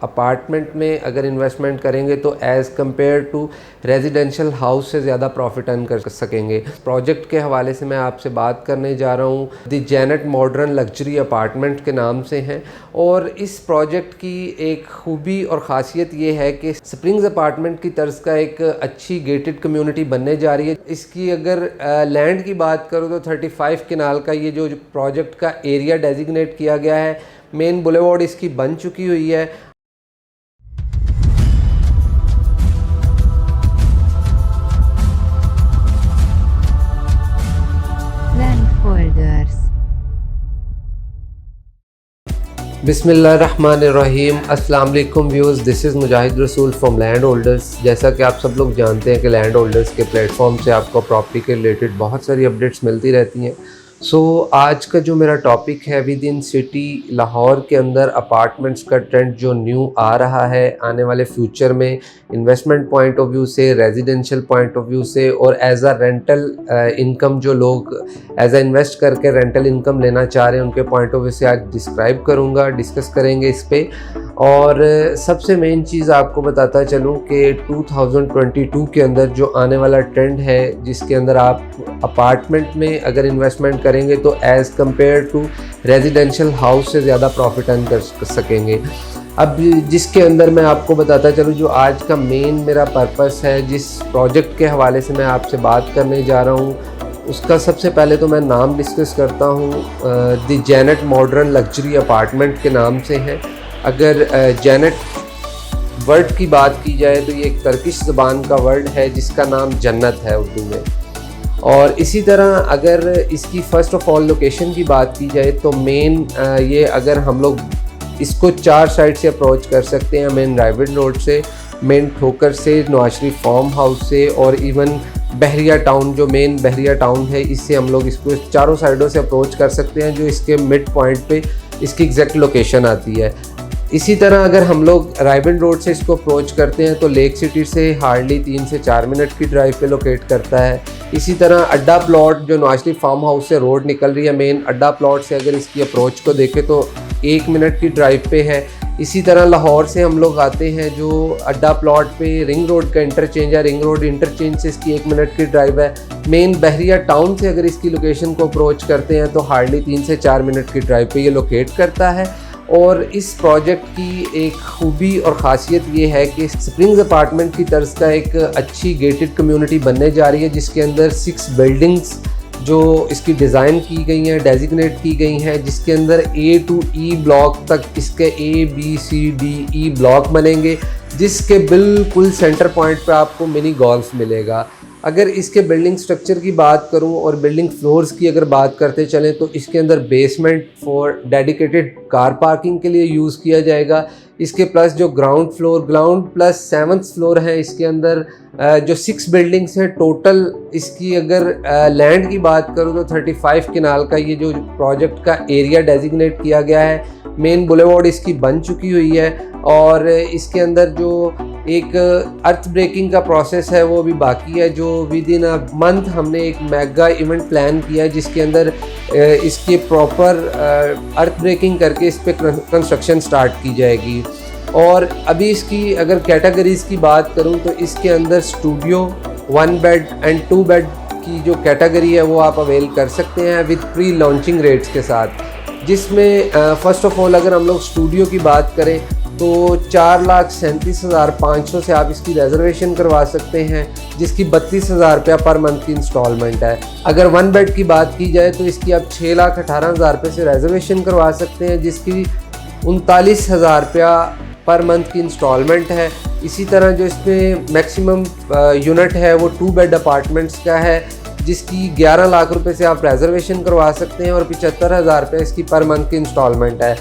Apartment में अगर investment करेंगे तो as compare to residential house से ज़्यादा प्रॉफिट अर्न कर सकेंगे। प्रोजेक्ट के हवाले से मैं आपसे बात करने जा रहा हूँ। The Janet modern luxury apartment के नाम से हैं और इस प्रोजेक्ट की एक खूबी और ख़ासियत ये है कि स्प्रिंग्स अपार्टमेंट की तर्ज का एक अच्छी गेटेड कम्युनिटी बनने जा रही है। इसकी अगर लैंड की बात करूँ तो 35 कनाल का ये जो प्रोजेक्ट का एरिया डेजिग्नेट किया गया है। मेन बुलेवार्ड इसकी बन चुकी हुई है। बिस्मिल्लाहिर्रहमानिर्रहीम। अस्सलाम वालेकुम व्यूअर्स, दिस इज़ मुजाहिद रसूल फ्रॉम लैंड होल्डर्स। जैसा कि आप सब लोग जानते हैं कि लैंड होल्डर्स के प्लेटफॉर्म से आपको प्रॉपर्टी के रिलेटेड बहुत सारी अपडेट्स मिलती रहती हैं। आज का जो मेरा टॉपिक है, विद इन सिटी लाहौर के अंदर अपार्टमेंट्स का ट्रेंड जो न्यू आ रहा है आने वाले फ्यूचर में, इन्वेस्टमेंट पॉइंट ऑफ व्यू से, रेजिडेंशियल पॉइंट ऑफ व्यू से और एज अ रेंटल इनकम जो लोग एज अ इन्वेस्ट करके रेंटल इनकम लेना चाह रहे हैं उनके पॉइंट ऑफ व्यू से आज डिस्क्राइब करूँगा, डिस्कस करेंगे इस पे। और सबसे मेन चीज़ आपको बताता चलूँ कि 2022 के अंदर जो आने वाला ट्रेंड है जिसके अंदर आप अपार्टमेंट में अगर इन्वेस्टमेंट करेंगे तो as compare to residential house से ज़्यादा प्रॉफिट अर्न कर सकेंगे। अब जिसके अंदर मैं आपको बताता चलूँ जो आज का मेन मेरा पर्पस है, जिस प्रोजेक्ट के हवाले से मैं आपसे बात करने जा रहा हूँ, उसका सबसे पहले तो मैं नाम डिस्कस करता हूँ। The Janet modern luxury apartment के नाम से है। अगर जेनेट वर्ड की बात की जाए तो ये एक टर्किश ज़बान का वर्ड है जिसका नाम जन्नत है उर्दू में। और इसी तरह अगर इसकी फ़र्स्ट ऑफ ऑल लोकेशन की बात की जाए तो मेन ये अगर हम लोग इसको 4 साइड से अप्रोच कर सकते हैं। मेन रायविड रोड से, मेन ठोकर से, नवाज शरीफ फार्म हाउस से और इवन बहरिया टाउन, जो मेन बहरिया टाउन है, इससे हम लोग इसको चारों साइडों से अप्रोच कर सकते हैं, जो इसके मिड पॉइंट पे इसकी एग्जैक्ट लोकेशन आती है। इसी तरह अगर हम लोग रायविड रोड से इसको अप्रोच करते हैं तो लेक सिटी से हार्डली 3 से 4 मिनट की ड्राइव पे लोकेट करता है। इसी तरह अड्डा प्लॉट जो नवाज शरीफ फार्म हाउस से रोड निकल रही है, मेन अड्डा प्लॉट से अगर इसकी अप्रोच को देखें तो 1 मिनट की ड्राइव पे है। इसी तरह लाहौर से हम लोग आते हैं जो अड्डा प्लॉट पे रिंग रोड का इंटरचेंज है, रिंग रोड इंटरचेंज से इसकी 1 मिनट की ड्राइव है। मेन बहरिया टाउन से अगर इसकी लोकेशन को अप्रोच करते हैं तो हार्डली 3 से 4 मिनट की ड्राइव पे ये लोकेट करता है। और इस प्रोजेक्ट की एक खूबी और ख़ासियत ये है कि स्प्रिंग्स अपार्टमेंट की तर्ज का एक अच्छी गेटेड कम्युनिटी बनने जा रही है जिसके अंदर 6 बिल्डिंग्स जो इसकी डिज़ाइन की गई हैं, डेजिग्नेट की गई हैं, जिसके अंदर A to E ब्लॉक तक इसके A, B, C, D, E block बनेंगे, जिसके बिल्कुल सेंटर पॉइंट पे आपको मिनी गोल्फ मिलेगा। अगर इसके बिल्डिंग स्ट्रक्चर की बात करूं और बिल्डिंग फ्लोर्स की अगर बात करते चलें तो इसके अंदर basement for dedicated car parking के लिए यूज़ किया जाएगा। इसके प्लस जो ग्राउंड प्लस 7th फ्लोर है, इसके अंदर जो 6 बिल्डिंग्स हैं टोटल। इसकी अगर लैंड की बात करूं तो 35 कनाल का ये जो प्रोजेक्ट का एरिया डेजिग्नेट किया गया है। मेन बुलेवार्ड इसकी बन चुकी हुई है और इसके अंदर जो एक अर्थ ब्रेकिंग का प्रोसेस है वो भी बाकी है, जो विद इन अ मंथ हमने एक मेगा इवेंट प्लान किया है जिसके अंदर इसके प्रॉपर अर्थ ब्रेकिंग करके इस पर कंस्ट्रक्शन स्टार्ट की जाएगी। और अभी इसकी अगर कैटेगरीज़ की बात करूं तो इसके अंदर स्टूडियो, 1 बेड एंड 2 बेड की जो कैटेगरी है वो आप अवेल कर सकते हैं विद प्री लॉन्चिंग रेट्स के साथ, जिसमें फ़र्स्ट ऑफ ऑल अगर हम लोग स्टूडियो की बात करें तो 4,37,500 से आप इसकी रिजर्वेशन करवा सकते हैं, जिसकी 32,000 रुपया पर मंथ की इंस्टॉलमेंट है। अगर 1 बेड की बात की जाए तो इसकी आप 6,18,000 रुपये से रिजर्वेशन करवा सकते हैं, जिसकी 39,000 रुपया पर मंथ की इंस्टॉलमेंट है। इसी तरह जो इसमें मैक्सिमम यूनिट है वो 2 बेड अपार्टमेंट्स का है, जिसकी 11 लाख रुपए से आप रिजर्वेशन करवा सकते हैं और 75,000 रुपये इसकी पर मंथ की इंस्टॉलमेंट है।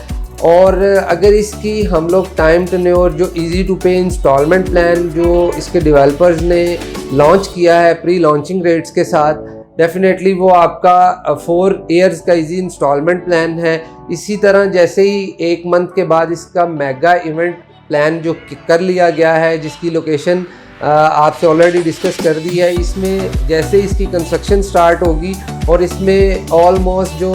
और अगर इसकी हम लोग टाइम टेन्योर जो इजी टू पे इंस्टॉलमेंट प्लान जो इसके डेवलपर्स ने लॉन्च किया है प्री लॉन्चिंग रेट्स के साथ, डेफिनेटली वो आपका 4 ईयर्स का इजी इंस्टॉलमेंट प्लान है। इसी तरह जैसे ही 1 मंथ के बाद इसका मेगा इवेंट प्लान जो कर लिया गया है, जिसकी लोकेशन आपसे ऑलरेडी डिस्कस कर दी है, इसमें जैसे इसकी कंस्ट्रक्शन स्टार्ट होगी और इसमें ऑलमोस्ट जो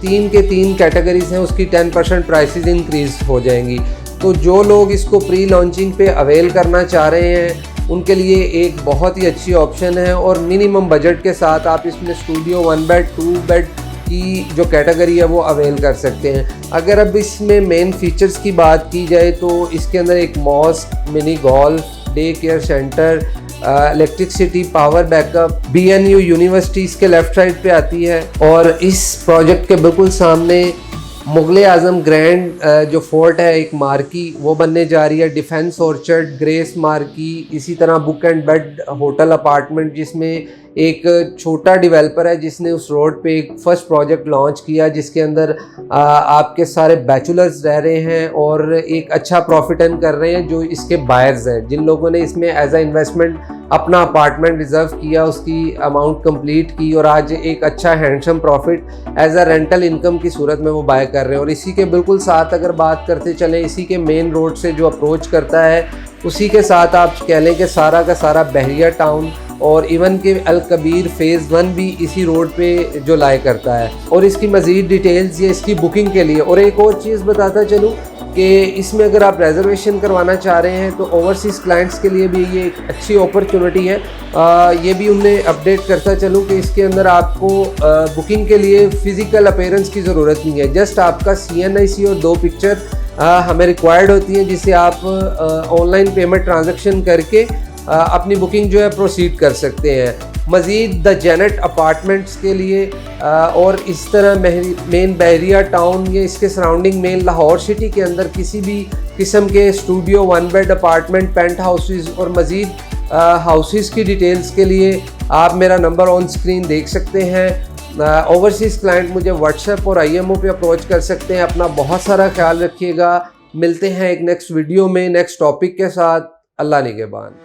3 के 3 कैटेगरीज हैं उसकी 10% प्राइसेस इंक्रीज़ हो जाएंगी। तो जो लोग इसको प्री लॉन्चिंग पे अवेल करना चाह रहे हैं उनके लिए एक बहुत ही अच्छी ऑप्शन है और मिनिमम बजट के साथ आप इसमें स्टूडियो 1 बेड 2 बेड की जो कैटेगरी है वो अवेल कर सकते हैं। अगर अब इसमें मेन फीचर्स की बात की जाए तो इसके अंदर एक mosque, mini golf, day care centre, electricity, power backup, BNU university इसके लेफ्ट साइड पे आती है। और इस प्रोजेक्ट के बिल्कुल सामने मुगल आज़म ग्रैंड जो फोर्ट है एक मार्की वो बनने जा रही है, डिफेंस ऑर्चर्ड, ग्रेस मार्की, इसी तरह book and bed hotel apartment जिसमें एक छोटा डेवलपर है जिसने उस रोड पे एक फर्स्ट प्रोजेक्ट लॉन्च किया जिसके अंदर आपके सारे बैचलर्स रह रहे हैं और एक अच्छा प्रॉफिट अर्न कर रहे हैं जो इसके बायर्स हैं, जिन लोगों ने इसमें एज अ इन्वेस्टमेंट अपना अपार्टमेंट रिजर्व किया, उसकी अमाउंट कंप्लीट की और आज एक अच्छा handsome profit as a rental income की सूरत में वो बाय कर रहे हैं। और इसी के बिल्कुल साथ अगर बात करते चलें, इसी के मेन रोड से जो अप्रोच करता है उसी के साथ आप कह लें कि सारा का सारा बहरिया टाउन और इवन के अल कबीर फ़ेज़ 1 भी इसी रोड पे जो लाई करता है। और इसकी मज़ीद डिटेल्स या इसकी बुकिंग के लिए और एक और चीज़ बताता चलूँ कि इसमें अगर आप रिजर्वेशन करवाना चाह रहे हैं तो ओवरसीज़ क्लाइंट्स के लिए भी ये एक अच्छी अपॉर्चुनिटी है। ये भी उन्हें अपडेट करता चलूँ कि इसके अंदर आपको बुकिंग के लिए फ़िज़िकल अपीयरेंस की ज़रूरत नहीं है, जस्ट आपका CNIC और 2 पिक्चर हमें रिक्वायर्ड होती हैं जिससे आप ऑनलाइन पेमेंट ट्रांजैक्शन करके अपनी बुकिंग जो है प्रोसीड कर सकते हैं। मज़ीद द जेनेट अपार्टमेंट्स के लिए और इस तरह मेन बहरिया टाउन या इसके सराउंडिंग मेन लाहौर सिटी के अंदर किसी भी किस्म के studio 1 bed apartment, penthouses और मज़ीद हाउसेस की डिटेल्स के लिए आप मेरा नंबर ऑन स्क्रीन देख सकते हैं। ओवरसीज़ क्लाइंट मुझे व्हाट्सएप और IMO पे अप्रोच कर सकते हैं। अपना बहुत सारा ख्याल रखिएगा। मिलते हैं एक नेक्स्ट वीडियो में नेक्स्ट टॉपिक के साथ। अल्लाह निगहबान।